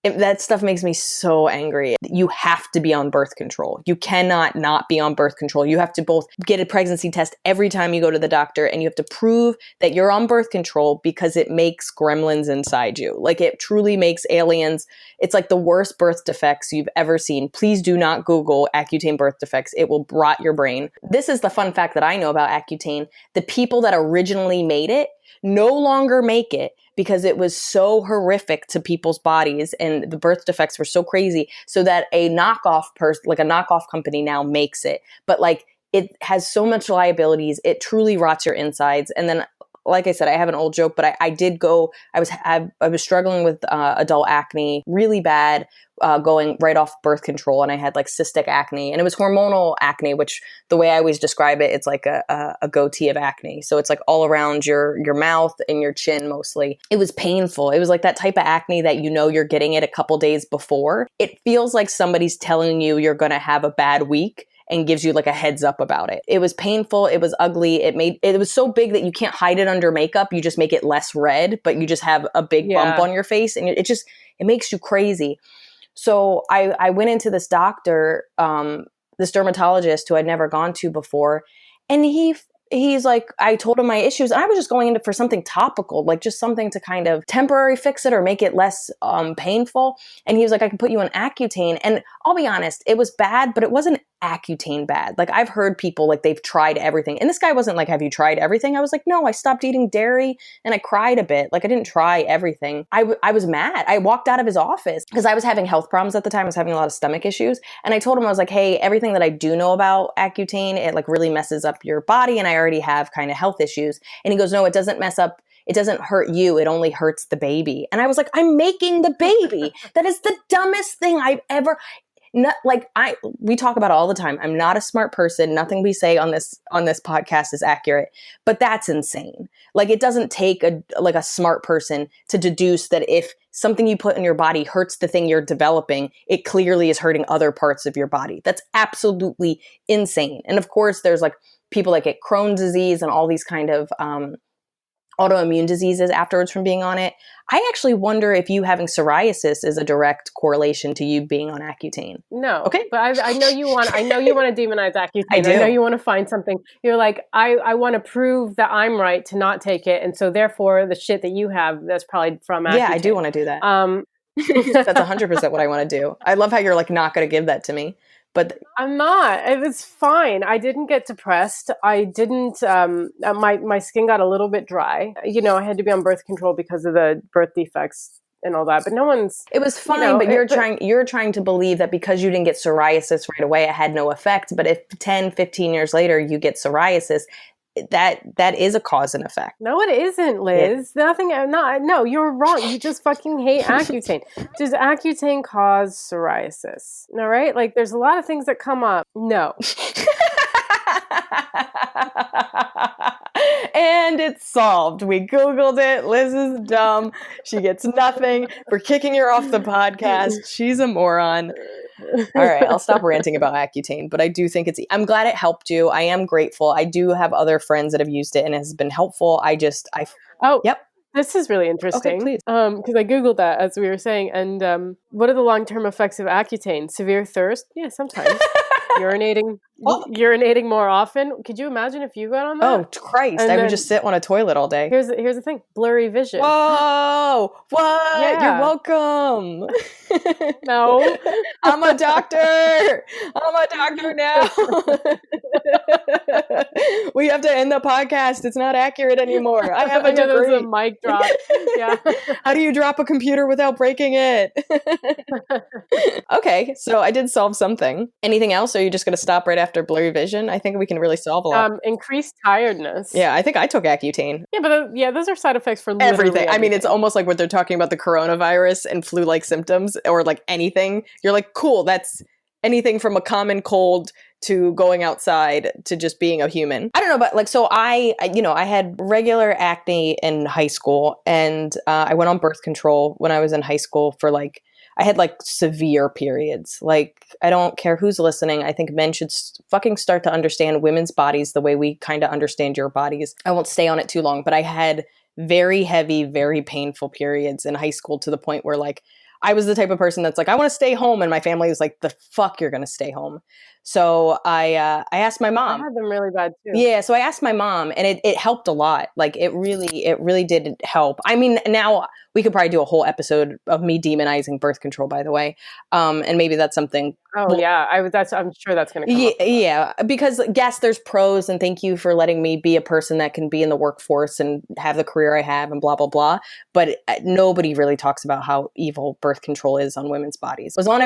Speaker 1: That stuff makes me so angry. You have to be on birth control. You cannot not be on birth control. You have to both get a pregnancy test every time you go to the doctor, and you have to prove that you're on birth control because it makes gremlins inside you. Like it truly makes aliens. It's like the worst birth defects you've ever seen. Please do not Google Accutane birth defects. It will rot your brain. This is the fun fact that I know about Accutane. The people that originally made it no longer make it because it was so horrific to people's bodies and the birth defects were so crazy, so that a knockoff like a knockoff company now makes it. But like it has so much liabilities, it truly rots your insides. And then, like I said, I have an old joke, but I was struggling with adult acne really bad, going right off birth control, and I had like cystic acne, and it was hormonal acne, which the way I always describe it, it's like a goatee of acne. So it's like all around your mouth and your chin mostly. It was painful. It was like that type of acne that you're getting it a couple days before. It feels like somebody's telling you you're going to have a bad week and gives you like a heads up about it. It was painful. It was ugly. It was so big that you can't hide it under makeup. You just make it less red, but you just have a big bump on your face, and it makes you crazy. So I went into this doctor, this dermatologist who I'd never gone to before, and he's like, I told him my issues, and I was just going into for something topical, like just something to kind of temporary fix it or make it less painful. And he was like, I can put you on Accutane. And I'll be honest, it was bad, but it wasn't Accutane bad. Like I've heard people like they've tried everything, and this guy wasn't like, have you tried everything? I was like, no, I stopped eating dairy, and I cried a bit. Like I didn't try everything. I was mad. I walked out of his office because I was having health problems at the time. I was having a lot of stomach issues, and I told him, I was like, hey, everything that I do know about Accutane, it like really messes up your body, and I already have kind of health issues. And he goes, no, it doesn't mess up it doesn't hurt you. It only hurts the baby. And I was like, I'm making the baby. That is the dumbest thing I've ever. Not, like we talk about it all the time. I'm not a smart person. Nothing we say on this podcast is accurate, but that's insane. Like, it doesn't take a smart person to deduce that if something you put in your body hurts the thing you're developing, it clearly is hurting other parts of your body. That's absolutely insane. And of course, there's like people that get Crohn's disease and all these kind of autoimmune diseases afterwards from being on it. I actually wonder if you having psoriasis is a direct correlation to you being on Accutane.
Speaker 2: No.
Speaker 1: Okay.
Speaker 2: But I know you want to demonize Accutane.
Speaker 1: I do.
Speaker 2: I know you want to find something. You're like, I want to prove that I'm right to not take it. And so therefore the shit that you have, that's probably from Accutane.
Speaker 1: Yeah, I do want to do that. That's 100% what I want to do. I love how you're like not going to give that to me. But
Speaker 2: I'm not. It was fine. I didn't get depressed. I didn't. My skin got a little bit dry. You know, I had to be on birth control because of the birth defects and all that. But no one's.
Speaker 1: It was fine. But you're trying to believe that because you didn't get psoriasis right away, it had no effect. But if 10, 15 years later you get psoriasis, that is a cause and effect.
Speaker 2: No, it isn't, Liz. No, you're wrong. You just fucking hate Accutane. Does Accutane cause psoriasis? All right? Like, there's a lot of things that come up. No.
Speaker 1: And it's solved. We Googled it. Liz is dumb. She gets nothing. We're kicking her off the podcast. She's a moron. All right, I'll stop ranting about Accutane, but I do think I'm glad it helped you. I am grateful. I do have other friends that have used it and it has been helpful. Yep.
Speaker 2: This is really interesting.
Speaker 1: Okay, please.
Speaker 2: Because I Googled that as we were saying. And what are the long-term effects of Accutane? Severe thirst? Yeah, sometimes. Urinating more often. Could you imagine if you got on that?
Speaker 1: Oh, Christ. I would just sit on a toilet all day.
Speaker 2: Here's the thing. Blurry vision.
Speaker 1: Whoa. What?
Speaker 2: Yeah.
Speaker 1: You're welcome.
Speaker 2: No.
Speaker 1: I'm a doctor now. We have to end the podcast. It's not accurate anymore. I have a degree.
Speaker 2: That was a mic drop. Yeah.
Speaker 1: How do you drop a computer without breaking it? Okay, so I did solve something. Anything else? Or are you just going to stop right after blurry vision? I think we can really solve a lot.
Speaker 2: Increased tiredness.
Speaker 1: Yeah, I think I took Accutane.
Speaker 2: Yeah, but those are side effects for
Speaker 1: everything. I mean, it's almost like what they're talking about the coronavirus and flu-like symptoms or like anything. You're like, cool, that's anything from a common cold to going outside to just being a human. I don't know, but like, so I had regular acne in high school and I went on birth control when I was in high school for like, I had like severe periods. Like, I don't care who's listening. I think men should fucking start to understand women's bodies the way we kind of understand your bodies. I won't stay on it too long, but I had very heavy, very painful periods in high school to the point where like, I was the type of person that's like, I want to stay home. And my family was like, the fuck you're going to stay home. So I asked my mom.
Speaker 2: I had them really bad too.
Speaker 1: Yeah. So I asked my mom and it helped a lot. Like it really did help. I mean, now we could probably do a whole episode of me demonizing birth control, by the way. And maybe that's something.
Speaker 2: Oh yeah. I'm sure that's going to come up.
Speaker 1: Yeah. Because yes, there's pros and thank you for letting me be a person that can be in the workforce and have the career I have and blah, blah, blah. But nobody really talks about how evil birth control is on women's bodies.
Speaker 2: There's a lot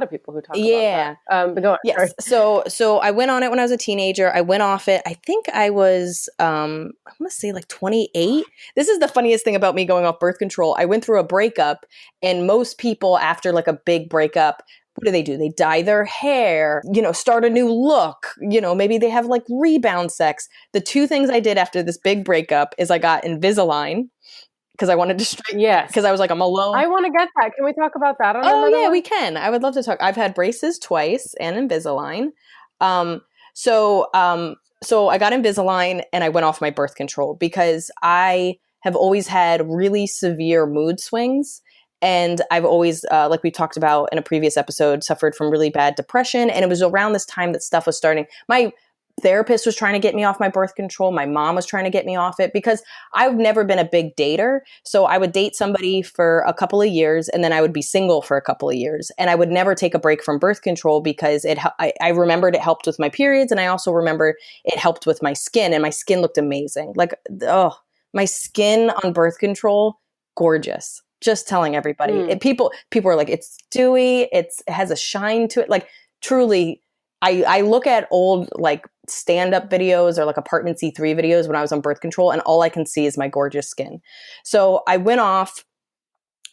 Speaker 2: of people who talk about that. But go on.
Speaker 1: Yes. So I went on it when I was a teenager. I went off it. I think I was, I'm going to say like 28. This is the funniest thing about me going off birth control. I went through a breakup and most people after like a big breakup, what do? They dye their hair, start a new look, maybe they have like rebound sex. The two things I did after this big breakup is I got Invisalign because I wanted to straighten.
Speaker 2: Yes.
Speaker 1: Because I was like, I'm alone.
Speaker 2: I want to get that. Can we talk about that?
Speaker 1: We can. I would love to talk. I've had braces twice and Invisalign. So I got Invisalign and I went off my birth control because I have always had really severe mood swings. And I've always, like we talked about in a previous episode, suffered from really bad depression. And it was around this time that stuff was starting. My therapist was trying to get me off my birth control. My mom was trying to get me off it because I've never been a big dater. So I would date somebody for a couple of years and then I would be single for a couple of years. And I would never take a break from birth control because I remembered it helped with my periods. And I also remember it helped with my skin and my skin looked amazing. Like, my skin on birth control, gorgeous. Just telling everybody. People are like, it's dewy. It has a shine to it. Like truly, I look at old like stand-up videos or like apartment C3 videos when I was on birth control, and all I can see is my gorgeous skin. So I went off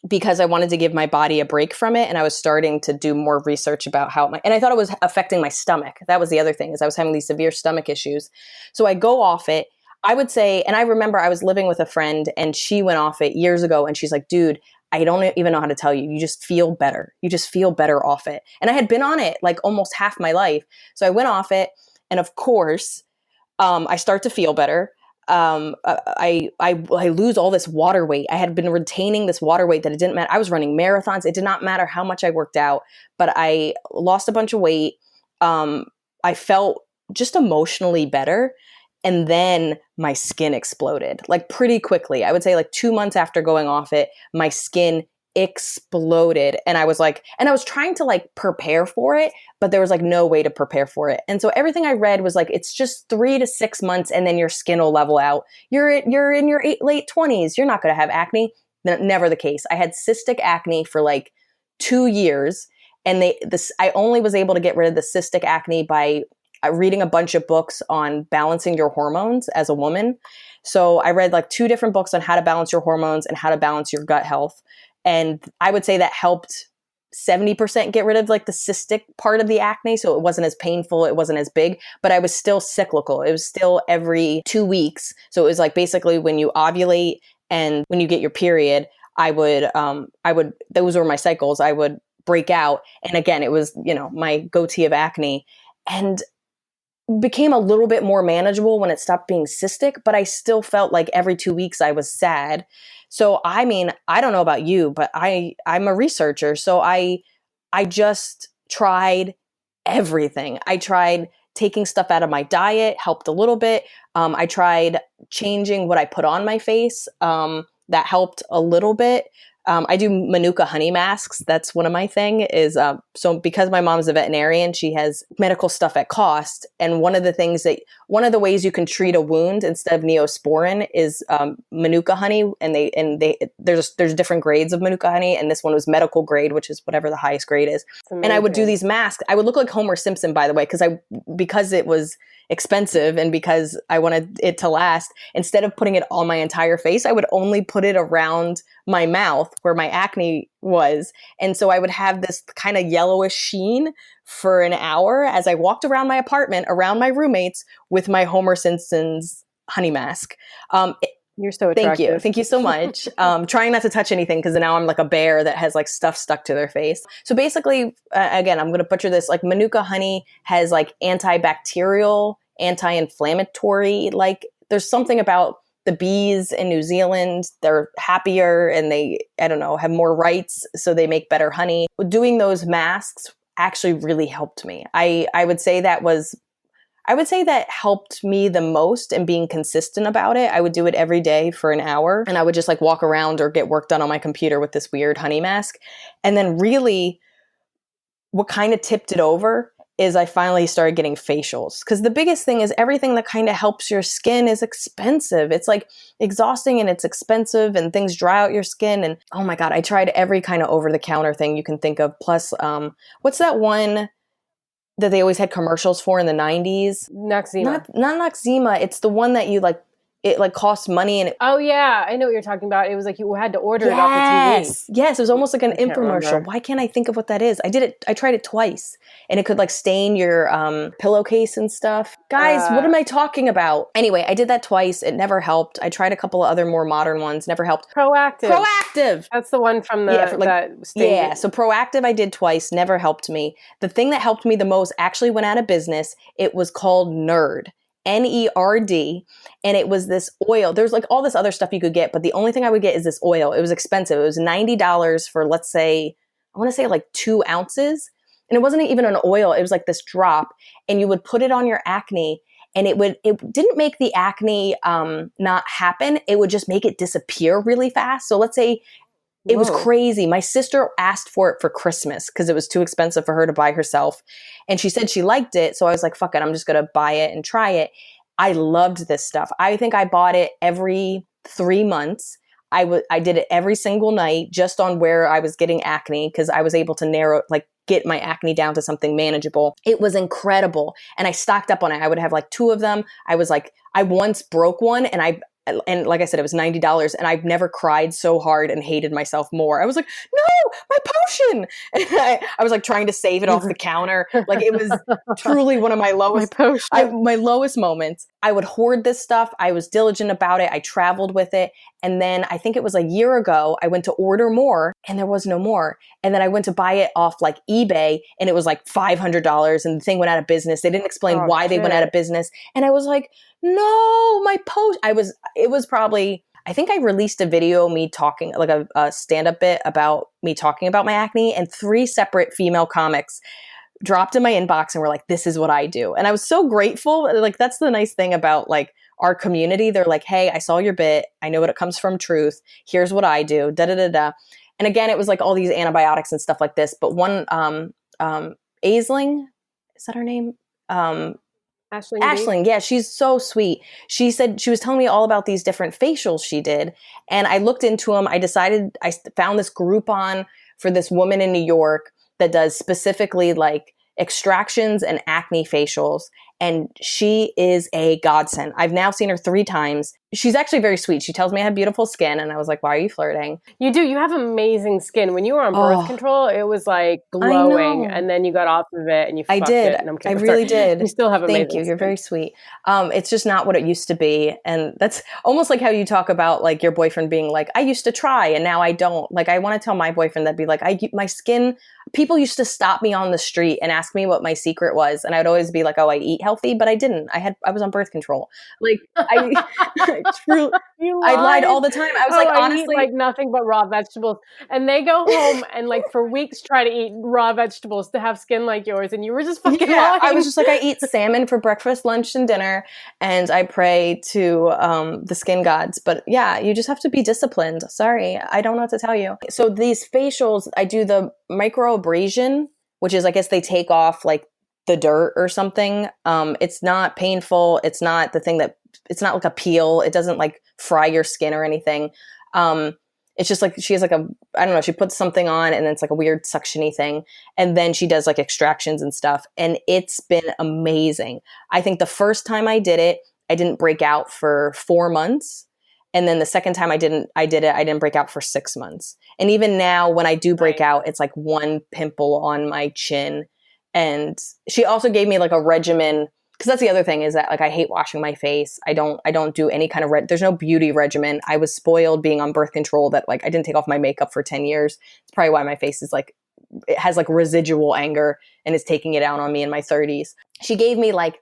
Speaker 1: because I wanted to give my body a break from it. And I was starting to do more research about and I thought it was affecting my stomach. That was the other thing, is I was having these severe stomach issues. So I go off it. I would say, and I remember I was living with a friend and she went off it years ago, and she's like, dude, I don't even know how to tell you. You just feel better. You just feel better off it. And I had been on it like almost half my life. So I went off it. And of course, I start to feel better. I lose all this water weight. I had been retaining this water weight that it didn't matter. I was running marathons. It did not matter how much I worked out, but I lost a bunch of weight. I felt just emotionally better. And then my skin exploded like pretty quickly. I would say like 2 months after going off it, my skin exploded. And I was trying to like prepare for it, but there was like no way to prepare for it. And so everything I read was like, it's just 3 to 6 months and then your skin will level out. You're in your late 20s. You're not going to have acne. Never the case. I had cystic acne for like 2 years. And I only was able to get rid of the cystic acne by reading a bunch of books on balancing your hormones as a woman. So I read like 2 different books on how to balance your hormones and how to balance your gut health. And I would say that helped 70% get rid of like the cystic part of the acne. So it wasn't as painful. It wasn't as big, but I was still cyclical. It was still every 2 weeks. So it was like basically when you ovulate and when you get your period, I would, those were my cycles. I would break out. And again, it was, my goatee of acne, and became a little bit more manageable when it stopped being cystic, but I still felt like every 2 weeks I was sad. So, I mean, I don't know about you, but I'm a researcher. So I just tried everything. I tried taking stuff out of my diet, helped a little bit. I tried changing what I put on my face. That helped a little bit. I do manuka honey masks. That's one of my thing is, so because my mom's a veterinarian, she has medical stuff at cost. And one of the ways you can treat a wound instead of Neosporin is, manuka honey. And there's different grades of manuka honey. And this one was medical grade, which is whatever the highest grade is. And I would do these masks. I would look like Homer Simpson, by the way, because it was expensive and because I wanted it to last. Instead of putting it on my entire face, I would only put it around my mouth where my acne was. And so I would have this kind of yellowish sheen for an hour as I walked around my apartment, around my roommates with my Homer Simpson's honey mask.
Speaker 2: You're so attractive.
Speaker 1: Thank you so much. Trying not to touch anything because now I'm like a bear that has like stuff stuck to their face. So basically, again, I'm going to butcher this. Like manuka honey has like antibacterial, anti-inflammatory, like there's something about the bees in New Zealand. They're happier and have more rights. So they make better honey. Doing those masks actually really helped me. I would say that helped me the most in being consistent about it. I would do it every day for an hour and I would just like walk around or get work done on my computer with this weird honey mask. And then really what kind of tipped it over is I finally started getting facials. Because the biggest thing is everything that kind of helps your skin is expensive. It's like exhausting and it's expensive and things dry out your skin. And oh my God, I tried every kind of over-the-counter thing you can think of. Plus, what's that one that they always had commercials for in the 90s?
Speaker 2: Noxzema.
Speaker 1: Not Noxzema. It's the one that you like, it like costs money and
Speaker 2: oh yeah, I know what you're talking about. It was like you had to order it off the TV.
Speaker 1: Yes, it was almost like an infomercial. Why can't I think of what that is? I tried it twice and it could like stain your pillowcase and stuff. Guys, what am I talking about? Anyway, I did that twice. It never helped. I tried a couple of other more modern ones, never helped. Proactive.
Speaker 2: That's the one from that stain.
Speaker 1: Yeah, so Proactive I did twice, never helped me. The thing that helped me the most actually went out of business. It was called Nerd. Nerd, and it was this oil. There's like all this other stuff you could get, but the only thing I would get is this oil. It was expensive. It was $90 for, let's say, I want to say like 2 ounces. And it wasn't even an oil. It was like this drop, and you would put it on your acne, and it didn't make the acne not happen. It would just make it disappear really fast. So let's say it was crazy. My sister asked for it for Christmas because it was too expensive for her to buy herself. And she said she liked it. So I was like, fuck it, I'm just going to buy it and try it. I loved this stuff. I think I bought it every 3 months. I did it every single night just on where I was getting acne because I was able to get my acne down to something manageable. It was incredible. And I stocked up on it. I would have like 2 of them. I once broke one and like I said, it was $90 and I've never cried so hard and hated myself more. I was like, no, my potion. And I was like trying to save it off the counter. Like it was truly one of my lowest, my lowest moments. I would hoard this stuff. I was diligent about it. I traveled with it. And then I think it was a year ago, I went to order more and there was no more. And then I went to buy it off like eBay and it was like $500 and the thing went out of business. They didn't explain why they went out of business. And I was like, no, my post. It was probably, I think I released a video, me talking, like a stand-up bit about me talking about my acne, and 3 separate female comics dropped in my inbox and were like, this is what I do. And I was so grateful. Like, that's the nice thing about like our community. They're like, hey, I saw your bit. I know it comes from truth. Here's what I do. Da, da, da, da. And again, it was like all these antibiotics and stuff like this. But one, Aisling, is that her name? Aisling, yeah, she's so sweet. She said she was telling me all about these different facials she did, and I looked into them. I found this Groupon for this woman in New York that does specifically like extractions and acne facials, and she is a godsend. I've now seen her 3 times. She's actually very sweet. She tells me I have beautiful skin, and I was like, why are you flirting?
Speaker 2: You do. You have amazing skin. When you were on birth control, it was like glowing, and then you got off of it and you fucked it. And
Speaker 1: I really did.
Speaker 2: You still have amazing
Speaker 1: Thank you. You're very sweet. It's just not what it used to be. And that's almost like how you talk about like your boyfriend being like, I used to try and now I don't. Like, I want to tell my boyfriend that'd be like, my skin, people used to stop me on the street and ask me what my secret was. And I'd always be like, oh, I eat healthy, but I didn't. I was on birth control. Like, I lied all the time. I was like, honestly,
Speaker 2: I eat like nothing but raw vegetables. And they go home and like for weeks try to eat raw vegetables to have skin like yours. And you were just fucking lying.
Speaker 1: I was just like, I eat salmon for breakfast, lunch, and dinner. And I pray to the skin gods. But yeah, you just have to be disciplined. Sorry, I don't know what to tell you. So these facials, I do the microabrasion, which is, I guess they take off like the dirt or something. It's not painful. It's not the thing that, it's not like a peel. It doesn't like fry your skin or anything. It's just like, she has like I don't know, she puts something on and then it's like a weird suction-y thing. And then she does like extractions and stuff. And it's been amazing. I think the first time I did it, I didn't break out for 4 months. And then the second time I did it, I didn't break out for 6 months. And even now when I do break out, it's like one pimple on my chin. And she also gave me like a regimen, because that's the other thing is that like I hate washing my face. I don't do any kind of there's no beauty regimen. I was spoiled being on birth control that like I didn't take off my makeup for 10 years. It's probably why my face is like, it has like residual anger and is taking it out on me in my 30s. She gave me like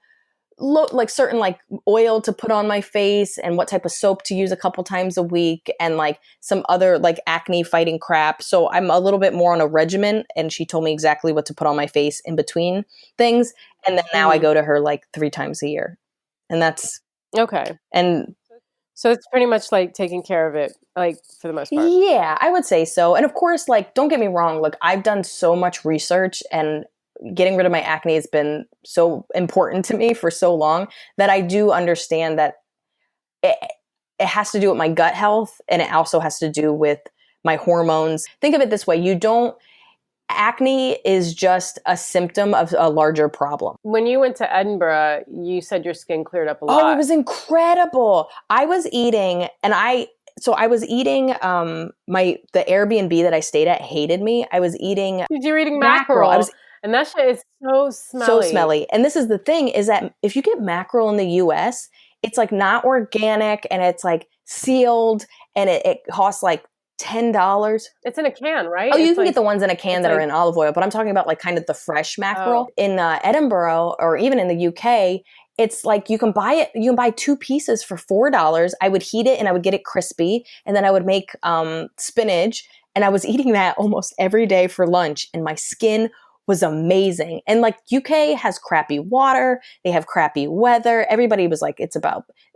Speaker 1: certain like oil to put on my face and what type of soap to use a couple times a week and like some other like acne fighting crap. So I'm a little bit more on a regimen, and she told me exactly what to put on my face in between things. And then now I go to her like 3 times a year, and that's
Speaker 2: okay.
Speaker 1: And
Speaker 2: so it's pretty much like taking care of it, like for the most part.
Speaker 1: Yeah, I would say so. And of course, like, don't get me wrong. Like, I've done so much research, and getting rid of my acne has been so important to me for so long that I do understand that it has to do with my gut health, and it also has to do with my hormones. Think of it this way. Acne is just a symptom of a larger problem.
Speaker 2: When you went to Edinburgh, you said your skin cleared up a lot.
Speaker 1: Oh, it was incredible. I was eating, the Airbnb that I stayed at hated me. I was eating.
Speaker 2: You were eating mackerel. And that shit is so smelly.
Speaker 1: So smelly. And this is the thing, is that if you get mackerel in the US, it's like not organic, and it's like sealed, and it costs like $10.
Speaker 2: It's in a can, right?
Speaker 1: Oh, you can get the ones in a can that are in olive oil, but I'm talking about like kind of the fresh mackerel. In Edinburgh, or even in the UK, it's like you can buy 2 pieces for $4. I would heat it and I would get it crispy, and then I would make spinach, and I was eating that almost every day for lunch, and my skin was amazing. And like, UK has crappy water, they have crappy weather. Everybody was like,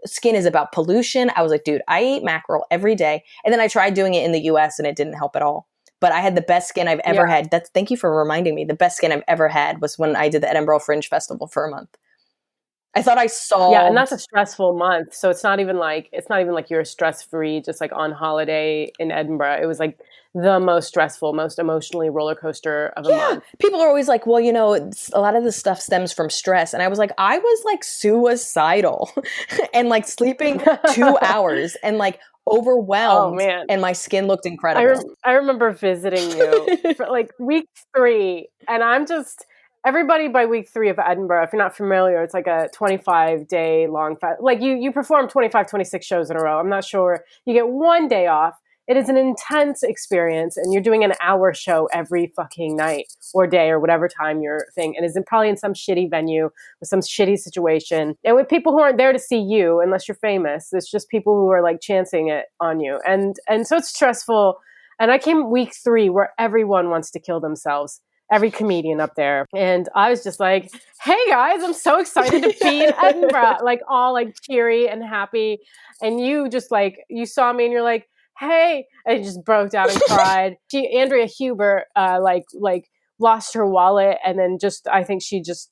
Speaker 1: skin is about pollution. I was like, dude, I eat mackerel every day. And then I tried doing it in the US and it didn't help at all. But I had the best skin I've ever had. Thank you for reminding me. The best skin I've ever had was when I did the Edinburgh Fringe Festival for a month. I thought I
Speaker 2: Yeah, and that's
Speaker 1: solved.
Speaker 2: a stressful month. So it's not even like you're stress free, just like on holiday in Edinburgh. It was like the most stressful, most emotionally roller coaster of a
Speaker 1: Yeah,
Speaker 2: month.
Speaker 1: people are always like, well, a lot of this stuff stems from stress. And I was like, I was like suicidal and like sleeping 2 hours and like
Speaker 2: Oh
Speaker 1: overwhelmed,
Speaker 2: man.
Speaker 1: and my skin looked
Speaker 2: I
Speaker 1: incredible.
Speaker 2: rem- I remember visiting you for like week 3, and I'm just everybody by week 3 of Edinburgh. If you're not familiar, it's like a 25-day long like you perform 25, 26 shows in a row. I'm not sure you get one day off. It is an intense experience, and you're doing an hour show every fucking night or day or whatever time your thing, and is probably in some shitty venue with some shitty situation, and with people who aren't there to see you unless you're famous. It's just people who are like chancing it on you, and so it's stressful. And I came week 3 where everyone wants to kill themselves, every comedian up there. And I was just like, hey guys, I'm so excited to be in Edinburgh. Like all like cheery and happy. And you just like, you saw me and you're like, hey, and you just broke down and cried. Andrea Huber, like lost her wallet. And then I think she just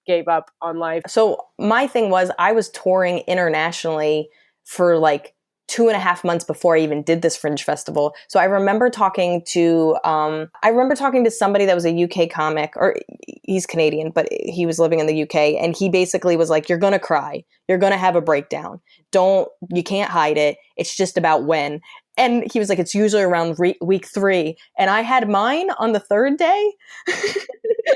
Speaker 2: gave up on life.
Speaker 1: So my thing was, I was touring internationally for like 2.5 months before I even did this Fringe Festival. So I remember talking to somebody that was a UK comic, or he's Canadian, but he was living in the UK, and he basically was like, "You're gonna cry, you're gonna have a breakdown. You can't hide it. It's just about when." And he was like, "It's usually around week 3," and I had mine on the 3rd day.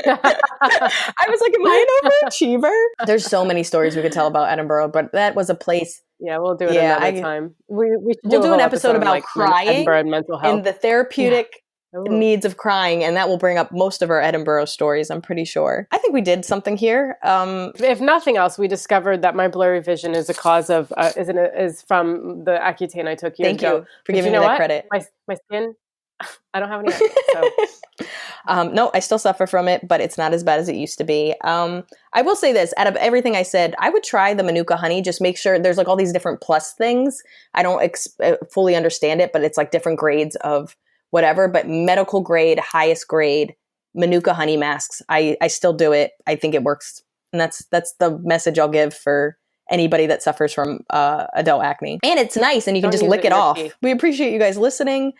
Speaker 1: I was like, am I an overachiever? There's so many stories we could tell about Edinburgh, but that was a place.
Speaker 2: Yeah, we'll do it
Speaker 1: Yeah,
Speaker 2: another time. We should
Speaker 1: we'll
Speaker 2: do a
Speaker 1: do an
Speaker 2: whole
Speaker 1: episode
Speaker 2: episode on
Speaker 1: about
Speaker 2: like
Speaker 1: crying
Speaker 2: Edinburgh and mental health.
Speaker 1: and the
Speaker 2: Yeah.
Speaker 1: therapeutic
Speaker 2: Ooh.
Speaker 1: needs of crying, and that will bring up most of our Edinburgh stories, I'm pretty sure. I think we did something here.
Speaker 2: If nothing else, we discovered that my blurry vision is a cause of is from the Accutane I took years ago.
Speaker 1: Thank you for
Speaker 2: But
Speaker 1: giving
Speaker 2: you know
Speaker 1: me that
Speaker 2: what?
Speaker 1: credit.
Speaker 2: My skin, I don't have any acne, so.
Speaker 1: No, I still suffer from it, but it's not as bad as it used to be. I will say this, out of everything I said, I would try the manuka honey. Just make sure there's like all these different plus things. I don't fully understand it, but it's like different grades of whatever, but medical grade, highest grade manuka honey masks. I still do it. I think it works. And that's the message I'll give for anybody that suffers from adult acne. And it's nice, and you can
Speaker 2: Don't
Speaker 1: just
Speaker 2: use
Speaker 1: lick
Speaker 2: it in
Speaker 1: it
Speaker 2: your
Speaker 1: off.
Speaker 2: tea.
Speaker 1: We appreciate you guys listening.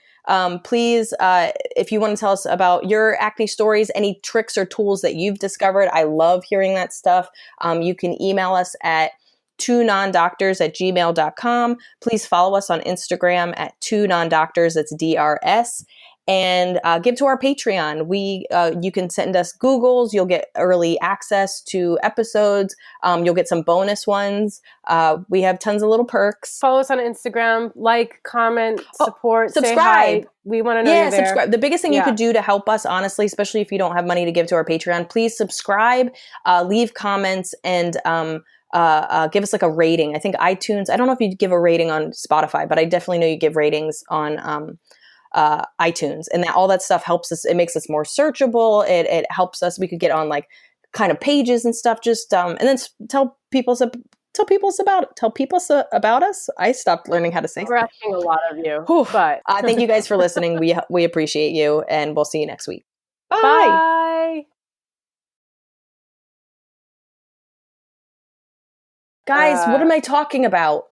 Speaker 1: Please, if you want to tell us about your acne stories, any tricks or tools that you've discovered, I love hearing that stuff. You can email us at twonondoctors@gmail.com. Please follow us on Instagram at twonondoctors, that's DRS. And give to our Patreon. You can send us Googles. You'll get early access to episodes. You'll get some bonus ones. We have tons of little perks.
Speaker 2: Follow us on Instagram, like, comment, support,
Speaker 1: subscribe.
Speaker 2: say hi. We want to know you're there.
Speaker 1: Subscribe. The biggest thing you could do to help us, honestly, especially if you don't have money to give to our Patreon, please subscribe, leave comments, and give us like a rating. I think iTunes, I don't know if you give a rating on Spotify, but I definitely know you give ratings on iTunes, and all that stuff helps us. It makes us more searchable. It helps us. We could get on like kind of pages and stuff. Just and then tell people about us. I stopped learning how to say.
Speaker 2: We're asking a lot of you.
Speaker 1: Whew.
Speaker 2: But
Speaker 1: thank you guys for listening. We appreciate you, and we'll see you next week. Bye.
Speaker 2: Bye.
Speaker 1: Guys, what am I talking about?